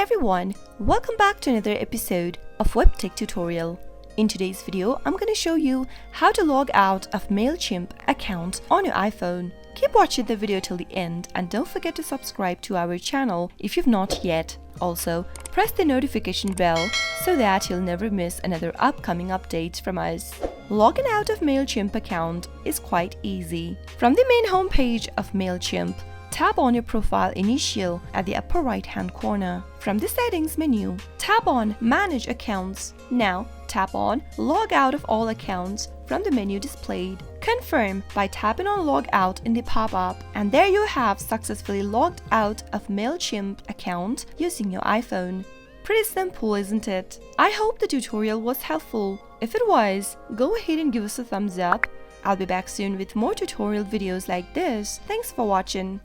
everyone, welcome back to another episode of Webtech Tutorial. In today's video, I'm going to show you how to log out of MailChimp account on your iPhone. Keep watching the video till the end and don't forget to subscribe to our channel if you've not yet. Also, press the notification bell so that you'll never miss another upcoming update from us. Logging out of MailChimp account is quite easy. From the main homepage of MailChimp, tap on your profile initial at the upper right hand corner. From the settings menu, tap on Manage Accounts. Now tap on Log Out of all accounts from the menu displayed. Confirm by tapping on Log Out in the pop-up, and there you have successfully logged out of MailChimp account using your iPhone. Pretty simple, isn't it? I hope the tutorial was helpful. If it was, go ahead and give us a thumbs up. I'll be back soon with more tutorial videos like this. Thanks for watching.